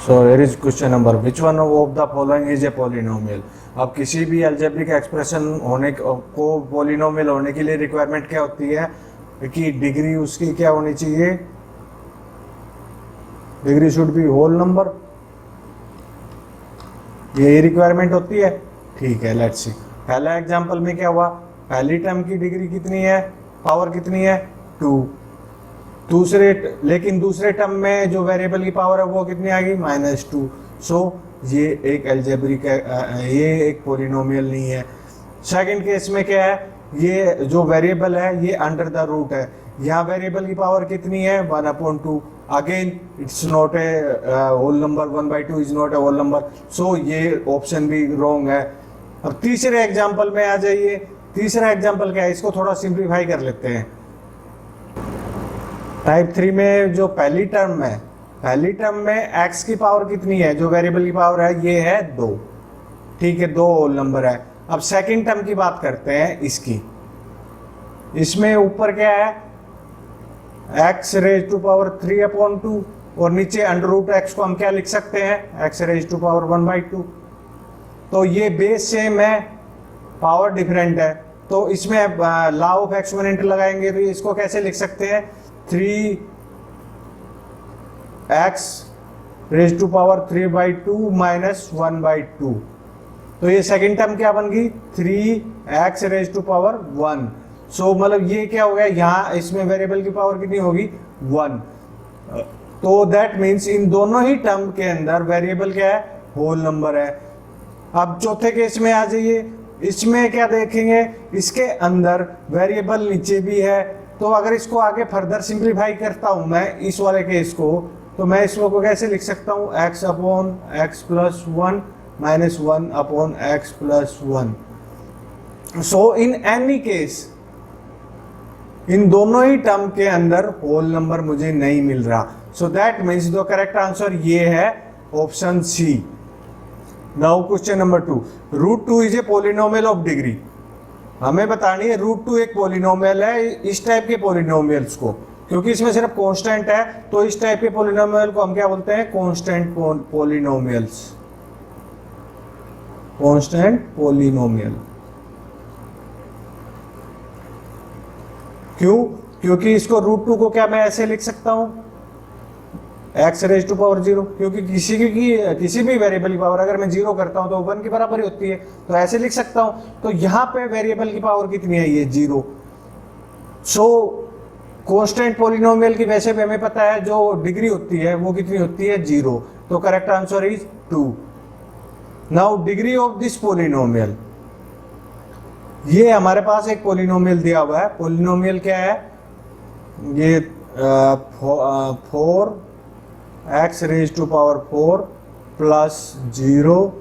So here is question number, which one of the following is a polynomial. अब किसी भी algebraic expression होने को पॉलिनोमियल होने के लिए रिक्वायरमेंट क्या होती है कि डिग्री उसकी क्या होनी चाहिए, degree should be whole number, यही रिक्वायरमेंट होती है। ठीक है, लेट्स सी। पहला एग्जांपल में क्या हुआ, पहली टर्म की डिग्री कितनी है, पावर कितनी है 2। लेकिन दूसरे टर्म में जो वेरिएबल की पावर है वो कितनी आ गई -2। सो ये एक अलजेब्रिक, ये एक पॉलिनोमियल नहीं है। सेकंड केस में क्या है, ये जो वेरिएबल है ये अंडर द रूट है, यहाँ वेरिएबल की पावर कितनी है 1/2। Again it's not a whole number, 1/2 is not a whole number, so ये ऑप्शन भी रॉन्ग है। अब तीसरे एग्जाम्पल में आ जाइए। तीसरा एग्जाम्पल क्या है, इसको थोड़ा सिंप्लीफाई कर लेते हैं। टाइप 3 में जो पहली टर्म है, पहली टर्म में x की पावर कितनी है, जो वेरिएबल की पावर है ये है 2। ठीक है, 2 होल नंबर है। अब सेकंड टर्म की बात करते हैं इसकी। इसमें ऊपर क्या है, x रेज टू पावर 3/2 और नीचे √x को हम क्या लिख सकते हैं, x रेज टू पावर 1/2। तो ये बेस सेम है, पावर डिफरेंट है, तो इसमें लॉ ऑफ एक्सपोनेंट लगाएंगे तो इसको कैसे लिख सकते हैं, 3x रेज टू पावर 3/2 - 1/2। तो ये सेकंड टर्म क्या बन गई, 3x रेज टू पावर 1। सो मतलब ये क्या हो गया, यहाँ इसमें वेरिएबल की पावर कितनी होगी 1। तो दैट मीन्स इन दोनों ही टर्म के अंदर वेरिएबल क्या है, होल नंबर है। अब चौथे केस में आ जाइए। इसमें क्या देखेंगे, इसके अंदर वेरिएबल नीचे भी है, तो अगर इसको आगे फर्दर सिंप्लीफाई करता हूं मैं इस वाले केस को, तो मैं इसको कैसे लिख सकता हूं, x/x + 1 - 1/x + 1। So in any case in दोनों ही टर्म के अंदर होल नंबर मुझे नहीं मिल रहा। So that means the correct answer ये है option C. Now question number 2, √2 is a polynomial of degree. हमें बतानी है √2 एक पॉलिनोमियल है, इस टाइप के पॉलिनोमियल्स को, क्योंकि इसमें सिर्फ कांस्टेंट है तो इस टाइप के पॉलिनोमियल को हम क्या बोलते हैं, कांस्टेंट पॉलिनोमियल्स, कांस्टेंट पॉलिनोमियल। क्यों, क्योंकि इसको √2 को क्या मैं ऐसे लिख सकता हूं, x रेज टू पावर 0, क्योंकि किसी भी वेरिएबल की पावर अगर मैं 0 करता हूं तो 1 की बराबर ही होती है, तो ऐसे लिख सकता हूं। तो यहां पे वेरिएबल की पावर कितनी है, ये 0। सो कांस्टेंट पॉलिनोमियल की वैसे भी हमें पता है जो डिग्री होती है वो कितनी होती है 0। तो correct answer is 2। Now degree of this polynomial, ये हमारे पास एक पॉलिनोमियल दिया हुआ है। पॉलिनोमियल क्या है, ये 4x raise to power 4 + 0,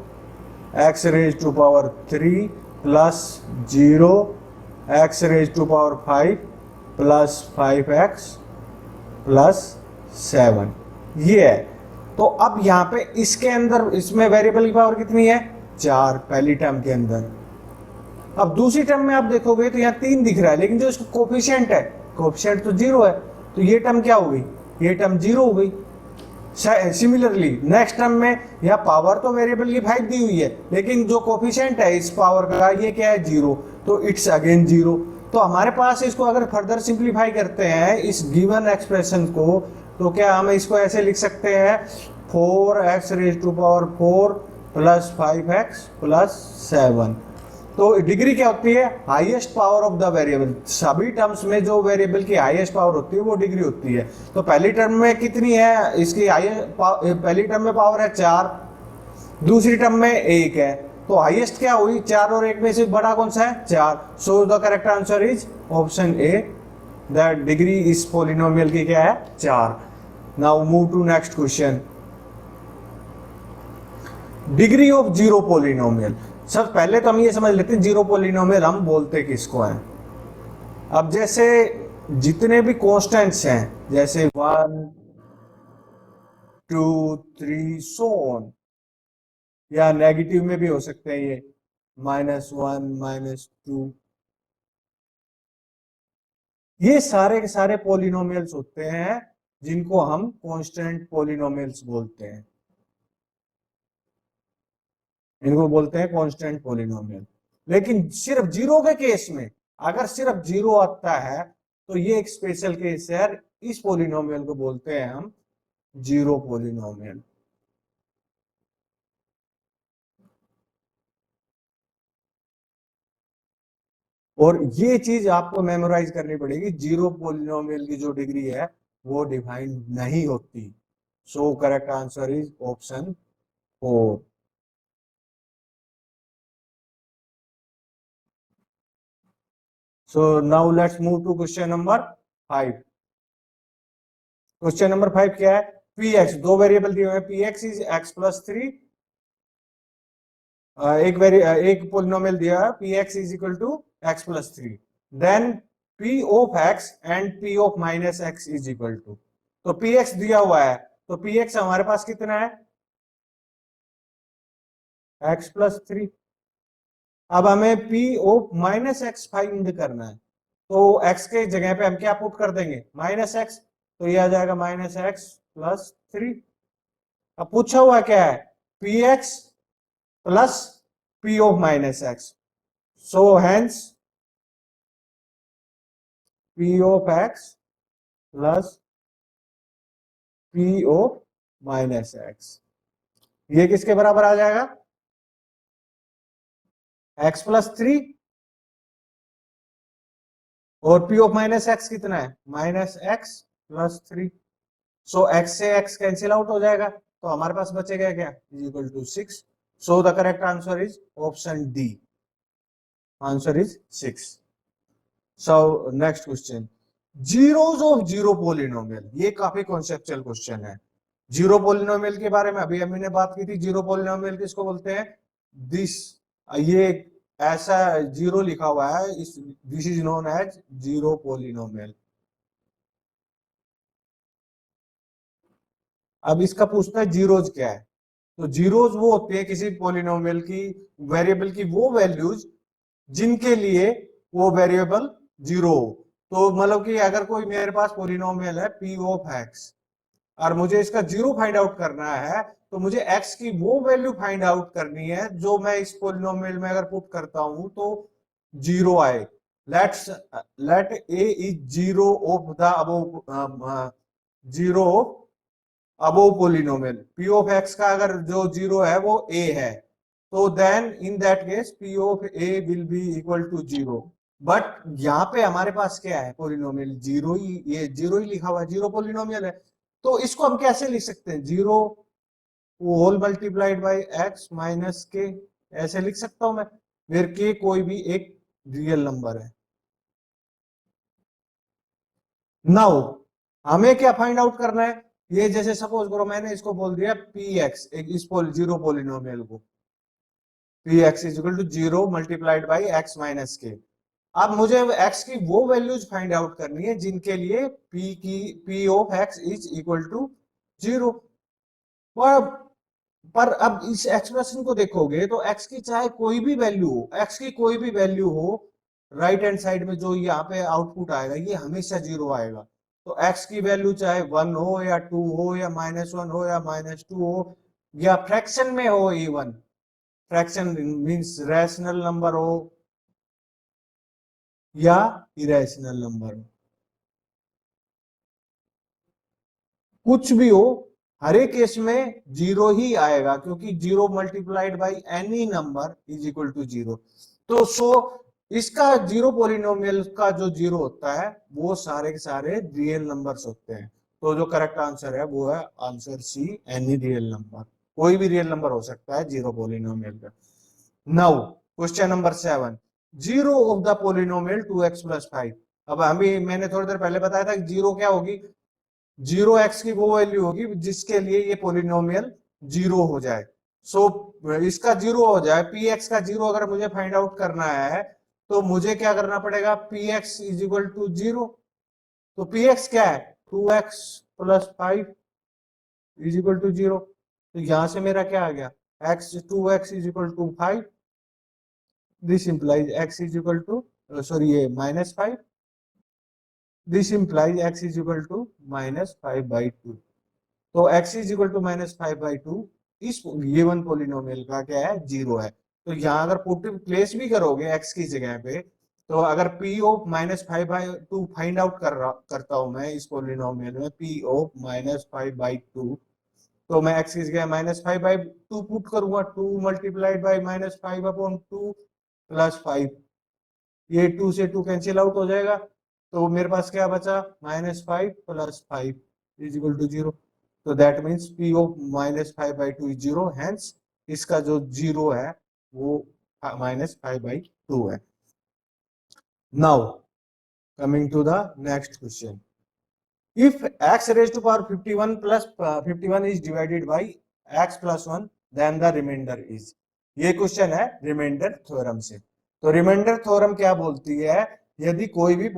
x raise to power 3 + 0, x raise to power 5 + 5x + 7, ये है। तो अब यहाँ पे इसके अंदर इसमें वेरिएबल की पावर कितनी है 4 पहली टर्म के अंदर। अब दूसरी टर्म में आप देखोगे तो यहाँ 3 दिख रहा है, लेकिन जो इसका कोफिशिएंट है, कोफिशिएंट तो 0 है, तो ये टर्म क्या हो गई, ये टर्म 0 हो गई। सिमिलरली नेक्स्ट टर्म में यहाँ पावर तो वेरिएबल की 5 दी हुई है, लेकिन जो कोफिशिएंट है इस पावर का ये क्या है 0, तो इट्स अगेन 0। तो हमारे पास इसको अगर फर्दर सिंप्लीफाई करते हैं इस गिवन एक्सप्रेशन को, तो क्या हम इसको ऐसे लिख सकते हैं 4x raise to power 4 + 5x + 7। तो डिग्री क्या होती है, highest power of the variable. सभी टर्म्स में जो वेरिएबल की हाईएस्ट पावर होती है वो डिग्री होती है। तो पहली टर्म में कितनी है इसकी पहली टर्म में पावर है 4, दूसरी टर्म में 1 है, तो हाईएस्ट क्या हुई 4 और 1 में से बड़ा कौन सा है 4। So the correct answer is option A, the degree इस पॉलिनोमियल की क्या है 4। Now move to next question, degree of 0 polynomial. सब पहले तो हम ये समझ लेते हैं 0 पॉलिनोमियल हम बोलते किसको हैं। अब जैसे जितने भी कांस्टेंट्स हैं, जैसे 1 2 3 सो ऑन, या नेगेटिव में भी हो सकते हैं ये -1 -2, ये सारे के सारे पॉलिनोमियल्स होते हैं जिनको हम कांस्टेंट पॉलिनोमियल्स बोलते हैं। इनको बोलते हैं कांस्टेंट पॉलिनोमियल। लेकिन सिर्फ जीरो के केस में, अगर सिर्फ जीरो आता है तो ये एक स्पेशल केस है यार, इस पॉलिनोमियल को बोलते हैं हम जीरो पॉलिनोमियल। और ये चीज आपको मेमोराइज करनी पड़ेगी, जीरो पॉलिनोमियल की जो डिग्री है वो डिफाइंड नहीं होती। So correct answer is option 4। So now let's move to question number 5। Question number 5 क्या है? पी एक्स, दो वेरिएबल दिए हुए हैं, पी एक्स इज x+3। एक पोलिनोमियल दिया है P X is equal to x+3, then P of X and P of minus X is equal to. तो पी एक्स दिया हुआ है, तो पी एक्स हमारे पास कितना है? x+3। अब हमें P of minus x find करना है, तो x के जगह पे हम क्या पुट कर देंगे? माइनस एक्स, तो ये आ जाएगा -x+3। अब पूछा हुआ क्या है? P x plus P of minus x, so hence P of x plus P of minus x, ये किसके बराबर आ जाएगा? x+3 और पी ऑफ माइनस एक्स कितना है? -x+3। सो x से x कैंसिल आउट हो जाएगा, तो हमारे पास बचेगा क्या? Is equal to 6। So the correct answer is option D, answer is 6। So next question, zeros of zero polynomial, ये काफी कॉन्सेप्चुअल क्वेश्चन है। जीरो पोलिनोमियल के बारे में अभी हमने बात की थी। जीरो पोलिनोमियल किसको बोलते हैं? दिस, ये ऐसा जीरो लिखा हुआ है, इस this is known as zero polynomial. अब इसका पूछता है जीरोज क्या है? तो जीरोज वो होते हैं किसी पोलिनोमियल की, वेरिएबल की वो वैल्यूज जिनके लिए वो वेरिएबल जीरो हो। तो मतलब कि अगर कोई मेरे पास पोलिनोमियल है पी ऑफ एक्स और मुझे इसका जीरो फाइंड आउट करना है, तो मुझे x की वो वैल्यू फाइंड आउट करनी है जो मैं इस पोलिनोमियल में अगर पुट करता हूं तो जीरो आए। Let's let a is zero of the above, zero above polynomial. p of x का अगर जो जीरो है वो a है, तो then in that case p of a will be equal to zero. But यहाँ पे हमारे पास क्या है? पोलिनोमियल जीरो ही, ये जीरो ही लिखा हुआ है, जीरो पोलिनोमियल है। तो इसको हम कैसे लिख सकते हैं? Zero whole multiplied by X minus K, ऐसे लिख सकता हूं मैं, फिर के कोई भी एक रियल नंबर है। नाउ हमें क्या फाइंड आउट करना है? ये जैसे सपोज करो मैंने इसको बोल दिया पी एक्स, एक इस जीरो पोलिनोमियल को, P X is equal to zero multiplied by X minus K. अब मुझे x की वो वैल्यूज फाइंड आउट करनी है जिनके लिए p of x is equal to zero. पर अब इस एक्सप्रेशन को देखोगे तो x की चाहे कोई भी वैल्यू हो, x की कोई भी वैल्यू हो, राइट हैंड साइड में जो यहाँ पे आउटपुट आएगा ये हमेशा जीरो आएगा। तो x की वैल्यू चाहे 1 हो या 2 हो या -1 हो या -2 हो या फ्रैक्शन में हो, even fraction means rational number हो या इरेशनल नंबर हो, कुछ भी हो, हर एक केस में जीरो ही आएगा, क्योंकि zero multiplied by any number is equal to zero. तो सो इसका जीरो पोलिनोमियल का जो जीरो होता है वो सारे के सारे रियल नंबर्स होते हैं। तो जो करेक्ट आंसर है वो है answer C, any real number, कोई भी रियल नंबर हो सकता है जीरो पोलिनोमियल का। Now question number 7, zero of the polynomial 2x+5। अब अभी मैंने थोड़ी देर पहले बताया था कि जीरो क्या होगी? जीरो एक्स की वो वैल्यू होगी जिसके लिए ये पोलिनोमियल जीरो हो जाए। सो इसका जीरो हो जाए, पी एक्स का जीरो अगर मुझे फाइंड आउट करना है तो मुझे क्या करना पड़ेगा? P X is equal to zero. तो पी एक्स क्या है? 2x+5 is equal to zero. तो यहां से मेरा क्या आ गया? X 2x is equal to 5। This implies x is equal to, sorry ये -5। This implies x is equal to -5/2। तो x इज इक्वल टू -5/2 इस गिवन पॉलिनोमियल का क्या है, 0 है। तो यहाँ अगर पुट प्लेस भी करोगे x की जगह पे, तो अगर p ऑफ -5/2 फाइंड आउट करता हूं मैं इस पॉलिनोमियल में, p ऑफ -5/2, तो मैं x की जगह -5/2 पुट करूंगा, 2 मल्टीप्लाइड बाई -5/2 प्लस 5, ये 2 से 2 कैंसिल आउट हो जाएगा, तो मेरे पास क्या बचा, -5 + 5 इज इक्वल टू 0। तो that means p of -5/2 is 0, hence इसका जो 0 है वो -5/2 है। Now coming to the next question, if x raised to power 51 plus 51 is divided by x plus 1, then the remainder is, ये क्वेश्चन है remainder theorem से। तो रिमाइंडर थ्योरम क्या बोलती है, यदि कोई भी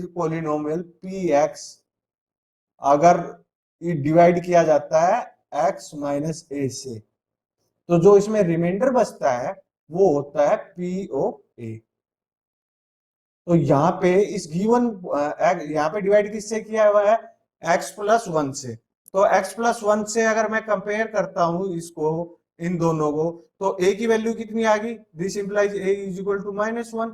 पोलिनोमियल px अगर डिवाइड किया जाता है x माइनस ए से, तो जो इसमें रिमाइंडर बचता है वो होता है p ऑफ a। तो यहाँ पे इस गिवन यहाँ पे डिवाइड किससे किया हुआ है, x प्लस 1 से। तो x प्लस 1 से अगर मैं कंपेयर करता हूं इसको, इन दोनों को, तो a की वैल्यू कितनी आ गई, this implies a is equal to -1।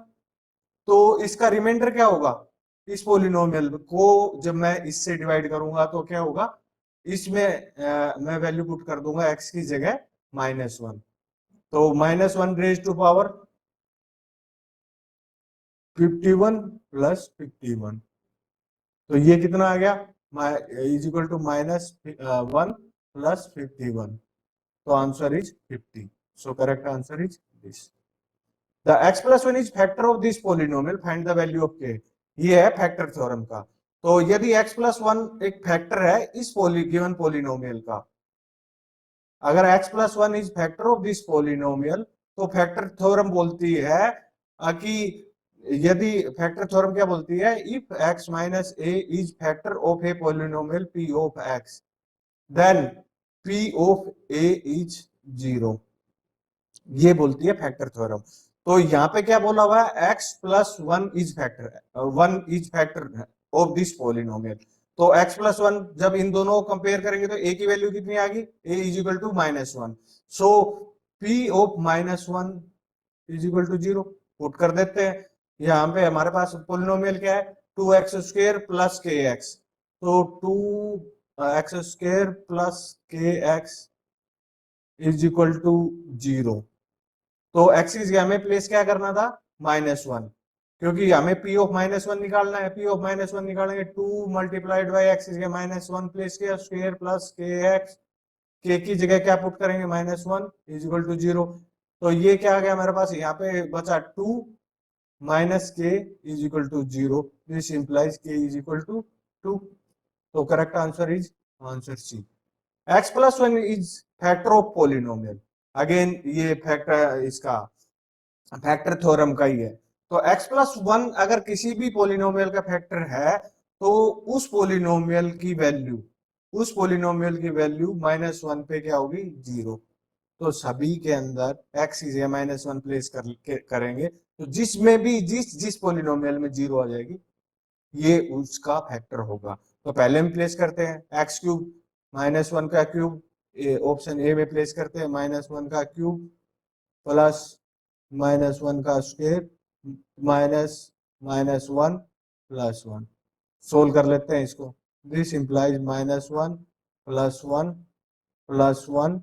तो इसका रिमाइंडर क्या होगा, इस पोलिनोमियल को जब मैं इससे डिवाइड करूंगा तो क्या होगा, इसमें मैं वैल्यू पुट कर दूंगा x की जगह -1, तो -1 रेज टू पावर 51 + 51, तो ये कितना आ गया, इज इक्वल टू -1 + 51, तो answer is 50। So correct answer is this. The x + 1 is factor of this polynomial, find the value of k, ये है फैक्टर थ्योरम का। तो यदि x + 1 एक फैक्टर है इस गिवन पोलिनोमियल का, अगर x + 1 is factor of this polynomial, तो फैक्टर थ्योरम बोलती है कि यदि फैक्टर थ्योरम क्या बोलती है, if x minus a is factor of a polynomial p of x, then p of a is 0, ये बोलती है फैक्टर थ्योरम। तो यहाँ पे क्या बोला हुआ है, x + 1 is factor of this polynomial. तो x + 1 जब इन दोनों को कंपेयर करेंगे तो a की वैल्यू कितनी आ गई, a is equal to -1, so p of -1 is equal to 0 put कर देते हैं। यहाँ पे हमारे पास पोलिनोमियल क्या है, 2x² + kx, तो 2x² + kx is equal to 0। तो x की जगह हमें प्लेस क्या करना था, -1, क्योंकि हमें p ऑफ -1 निकालना है, p ऑफ -1 निकालेंगे, 2 मल्टीप्लाइड बाई x की जगह -1 प्लेस किया, स्क्वायर प्लस kx, k की जगह क्या पुट करेंगे, -1 इज इक्वल टू 0। तो ये क्या आ गया हमारे पास, यहाँ पे बचा 2 minus k is equal to 0, this implies k is equal to 2। तो correct answer is answer C. x + 1 is factor of polynomial, again ये फैक्टर इसका फैक्टर थ्योरम का ही है। तो x + 1 अगर किसी भी पोलिनोमियल का फैक्टर है, तो उस पोलिनोमियल की वैल्यू -1 पे क्या होगी, 0। तो सभी के अंदर x की जगह -1 प्लेस करेंगे, तो जिसमें भी जिस पोलिनोमियल में 0 आ जाएगी, ये उसका फैक्टर होगा। तो पहले हम प्लेस करते हैं x³ -1 का क्यूब, ऑप्शन ए में प्लेस करते हैं, -1 का क्यूब प्लस -1 का स्क्वायर माइनस -1 + 1, सोल्व कर लेते हैं इसको, दिस इंप्लाइज -1 + 1 + 1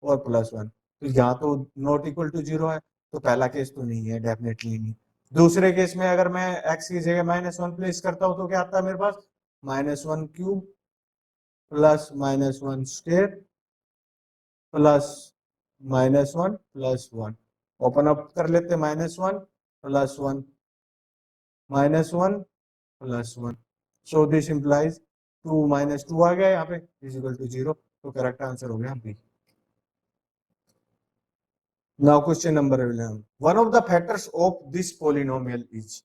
और +1। तो यहाँ तो नॉट इक्वल टू 0 है, तो पहला केस तो नहीं है, डेफिनेटली नहीं। दूसरे केस में अगर मैं x की जगह -1 प्लेस करता हूं, तो क्या आता है मेरे पास, -1³ plus -1 square plus -1 + 1, open up कर लेते, -1 + 1 -1 + 1, सो दिस इंप्लाइज 2 - 2 आ गया यहाँ पे इज इक्वल टू 0। तो करेक्ट आंसर हो गया B. Now question number 11, one of the factors of this polynomial is,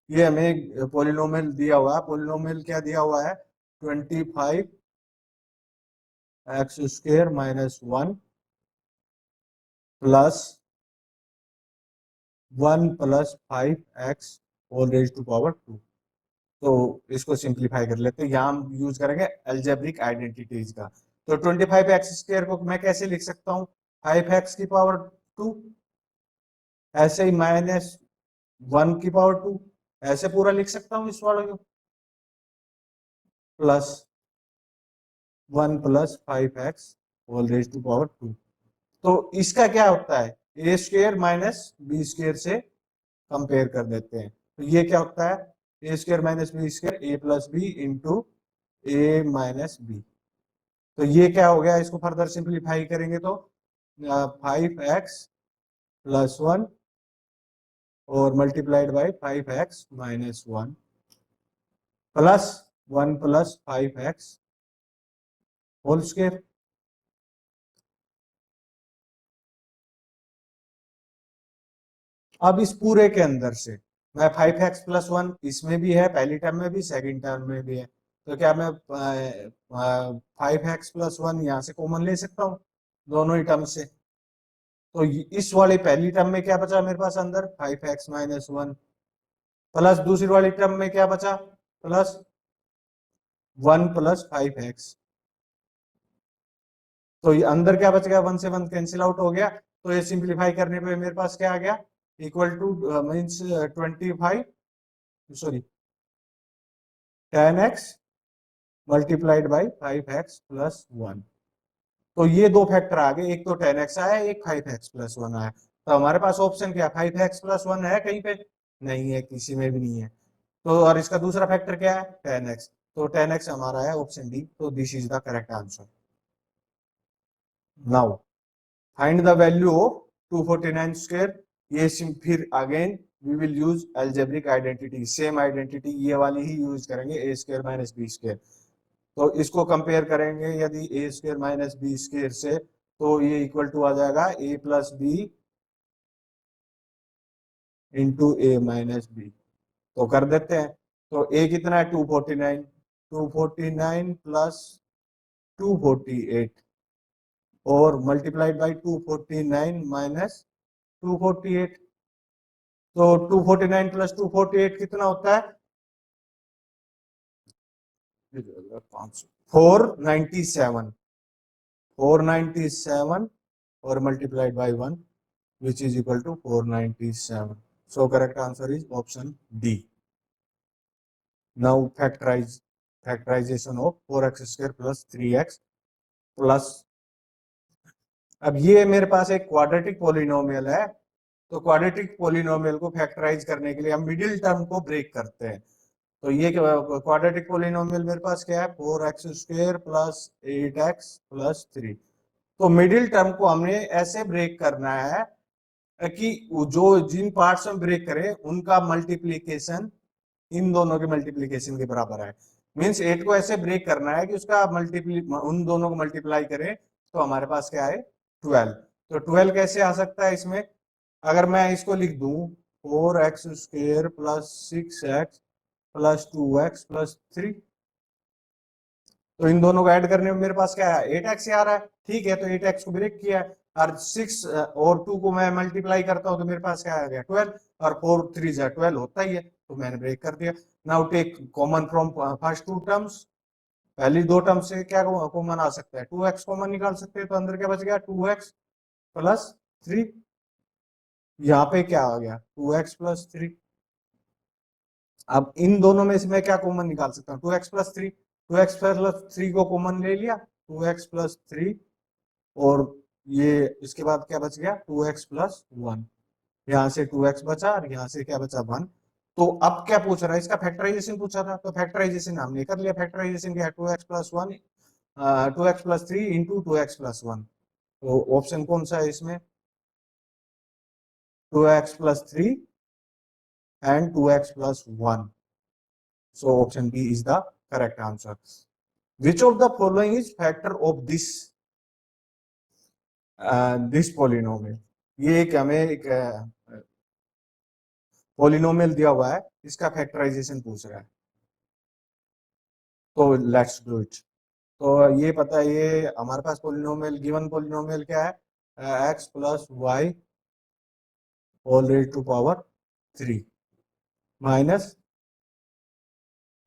ये हमें पोलिनोमियल दिया हुआ है, पोलिनोमियल क्या दिया हुआ है, 25x² - 1 plus 1 + 5x whole raise to power 2। तो इसको सिंप्लीफाई कर लेते हैं, यहाँ हम यूज करेंगे अलजेब्रिक आइडेंटिटीज का। तो 25x² को मैं कैसे लिख सकता हूँ, 5x⁴, ऐसे ही -1⁴, ऐसे पूरा लिख सकता हूँ इस वाले को, प्लस 1 + 5x⁴ तो इसका क्या होता है, a² - b² से कंपेयर कर देते हैं, तो ये क्या होता है, a² - b², a + b into a - b। तो ये क्या हो गया, इसको फर्दर सिंप्लीफाई करेंगे तो 5x+1 और multiplied by 5x - 1 plus 1 + 5x²। अब इस पूरे के अंदर से मैं 5x+1 इसमें भी है, पहली टर्म में भी, सेकंड टर्म में भी है, तो क्या मैं 5x+1 यहाँ से कॉमन ले सकता हूँ दोनों ही टर्म से। तो इस वाली पहली टर्म में क्या बचा मेरे पास अंदर, 5x - 1 प्लस दूसरी वाली टर्म में क्या बचा, प्लस 1 + 5x। तो ये अंदर क्या बच गया, 1 से 1 कैंसिल आउट हो गया, तो ये सिंप्लीफाई करने पे मेरे पास क्या आ गया, equal two means 25 sorry 10x multiplied by 5x+1। तो ये दो फैक्टर आ गए, एक तो 10x आया, एक 5x+1 आया। तो हमारे पास ऑप्शन क्या, 5x+1 है कहीं पे, नहीं है, किसी में भी नहीं है। तो और इसका दूसरा फैक्टर क्या है, 10x, तो 10x हमारा है ऑप्शन डी, तो this is the correct answer. Now find the value of 249²। ये फिर again we will use algebraic identity, same identity ये वाली ही यूज करेंगे, a² - b²। तो इसको कंपेयर करेंगे यदि a² - b² से, तो ये इक्वल टू आ जाएगा a + b into a - b। तो कर देते हैं, तो a कितना है, 249, 249 प्लस 248 और मल्टीप्लाइड बाई 249 माइनस 248। तो 249 प्लस 248 कितना होता है, 497, 497 और multiplied by 1 which is equal to 497. So correct answer is option D. Now factorization of 4x² plus 3x plus, अब ये मेरे पास एक क्वाड्रेटिक पोलिनोमियल है, तो क्वाड्रेटिक पोलिनोमियल को फैक्टराइज करने के लिए हम मिडिल टर्म को ब्रेक करते हैं। तो ये क्वाड्रेटिक पोलिनोमियल मेरे पास क्या है, 4x² प्लस 8x प्लस 3। तो मिडिल टर्म को हमने ऐसे ब्रेक करना है कि जो जिन पार्ट्स में ब्रेक करें उनका मल्टीप्लीकेशन इन दोनों के मल्टीप्लीकेशन के बराबर है। मींस 8 को ऐसे ब्रेक करना है कि उसका मल्टीप्ली उन दोनों को मल्टीप्लाई करें, तो हमारे पास क्या है, 12। तो 12 कैसे आ सकता है इसमें, अगर मैं इसको लिख दूं 4x² plus 6x plus 2x plus 3, तो इन दोनों को ऐड करने में मेरे पास क्या है, 8x आ रहा है, ठीक है, तो 8x को ब्रेक किया है, और 6 और 2 को मैं मल्टीप्लाई करता हूं तो मेरे पास क्या आ गया, 12, और 4 3 12 होता ही है, तो मैंने ब्रेक कर दिया। Now take common from first two terms, पहली दो टर्म से क्या कॉमन आ सकता है, 2x कॉमन निकाल सकते हैं, तो अंदर क्या बच गया, 2x प्लस 3, यहाँ पे क्या आ गया, 2x प्लस 3। अब इन दोनों में से मैं क्या कॉमन निकाल सकता हूँ, 2x प्लस 3, 2x प्लस 3 को कॉमन ले लिया, 2x प्लस 3, और ये इसके बाद क्या बच गया, 2x प्लस 1, यहाँ से 2x बचा और यहाँ से क्या बचा, 1। तो अब क्या पूछ रहा है, इसका फैक्टराइजेशन पूछा था, तो फैक्टराइजेशन हमने कर लिया, फैक्टराइजेशन क्या है, 2x plus 1 2x plus 3 into 2x plus 1। तो ऑप्शन कौन सा है इसमें, 2x plus 3 and 2x plus 1. So option B is the correct answer. Which of the following is factor of this polynomial? ये एक हमें एक पोलिनोमियल दिया हुआ है, इसका फैक्टराइजेशन पूछ रहा है, तो लेट्स डू इट। तो ये पता है, ये हमारे पास पोलिनोमियल, गिवन पोलिनोमियल क्या है, x plus Y whole raise to power 3 minus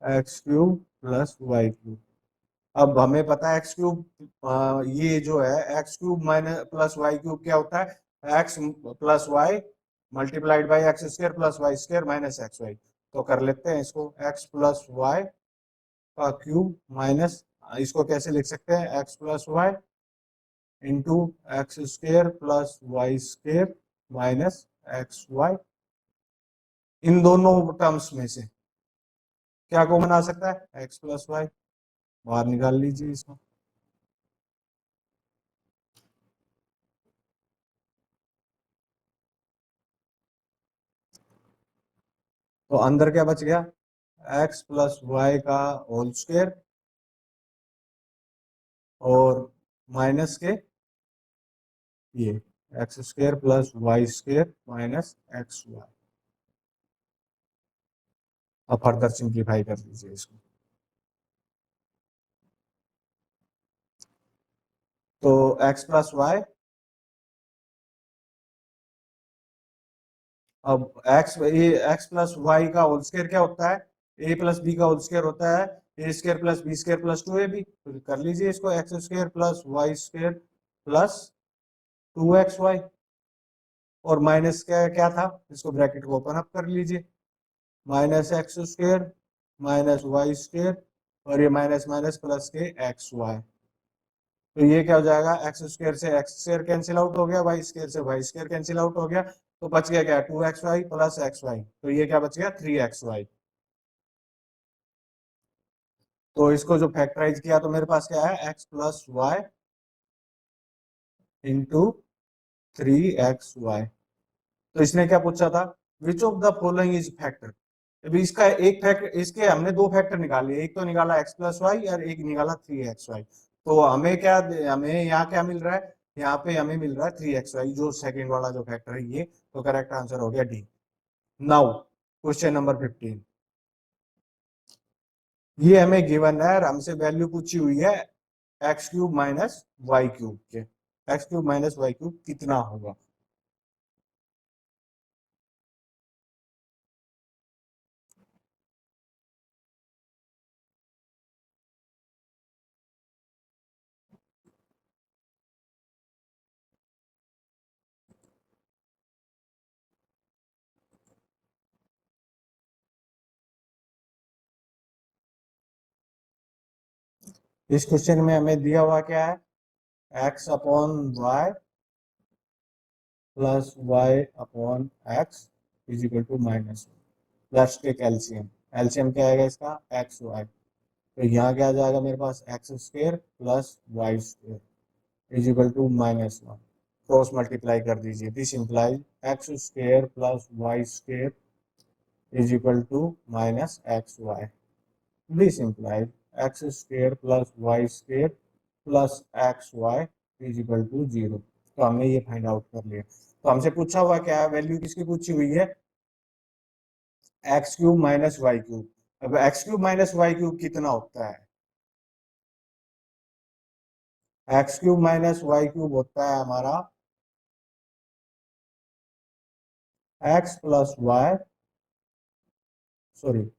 x³ plus y³। अब हमें पता है एक्स क्यूब, ये जो है x cube minus plus y cube क्या होता है, x plus y multiplied by x square plus y square minus x Y. तो कर लेते हैं इसको, एक्स प्लस वाई का क्यूब माइनस, इसको कैसे लिख सकते हैं, x plus y into x square plus y square minus x y. इन दोनों टर्म्स में से क्या कॉमन आ सकता है, एक्स प्लस वाई, बाहर निकाल लीजिए इसको। तो अंदर क्या बच गया, एक्स प्लस वाई का होल स्क्वायर और माइनस के ये x square plus y square minus x y. अब फर्दर सिंप्लीफाई कर लीजिए इसको। तो एक्स प्लस वाई, अब एक्स प्लस वाई का होल स्क्वायर क्या होता है, ए प्लस बी का होल स्क्वायर होता है a square plus b square plus 2ab। तो कर लीजिए इसको, x square plus y square plus 2xy, और माइनस क्या क्या था, इसको ब्रैकेट को ओपन अप कर लीजिए, minus X square minus Y square और ये माइनस माइनस प्लस के एक्स वाई। तो ये क्या हो जाएगा, एक्स स्क्वायर से एक्स स्क्वायर कैंसिल आउट हो गया, वाई स्क्वायर से वाई स्क्वायर कैंसिल आउट हो गया, तो बच गया क्या, 2xy प्लस एक्स वाई। तो ये क्या बच गया, 3xy। तो इसको जो फैक्टराइज किया तो मेरे पास क्या है, x plus y into 3xy। तो इसने क्या पूछा था, which of the following is factor. अभी इसका एक फैक्टर, इसके हमने दो फैक्टर निकाले, एक तो निकाला एक्स प्लस वाई और एक निकाला 3xy। तो हमें क्या, हमें यहाँ क्या मिल रहा है, यहाँ पे हमें मिल रहा है 3xy, जो सेकंड वाला जो फैक्टर है ये। तो करेक्ट आंसर हो गया डी। नाउ क्वेश्चन नंबर 15, ये हमें गिवन है और हमसे वैल्यू पूछी हुई है x cube minus y cube के। X cube minus y cube कितना होगा। इस क्वेश्चन में हमें दिया हुआ क्या है, X upon Y plus Y upon X is equal to minus. Let's take LCM. LCM क्या आएगा इसका, एक्स वाई। तो यहाँ क्या आ जाएगा मेरे पास, x square plus y square is equal to -1। Cross multiply कर दीजिए, this implies x square plus y square is equal to minus x y. This implies x square plus y square plus x y is equal to 0। तो हमने ये find out कर लिया। तो हमसे पूछा हुआ क्या है, वैल्यू किसकी पूछी हुई है, x cube minus y cube. अब x cube minus y cube कितना होता है, x cube minus y cube होता है हमारा x plus y, sorry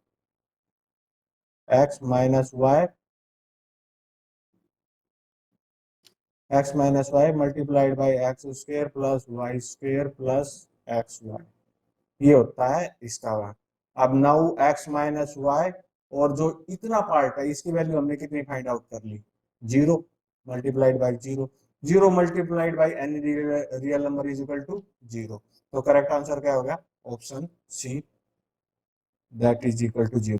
x minus y, x minus y multiplied by x square plus y square plus x y, ये होता है इसका वर्क। अब नाउ एक्स माइनस वाई और जो इतना पार्ट है इसकी वैल्यू हमने कितनी फाइंड आउट कर ली, 0 multiplied by 0। 0 multiplied by any real number is equal to 0। तो करेक्ट आंसर क्या होगा, option C, that is equal to 0।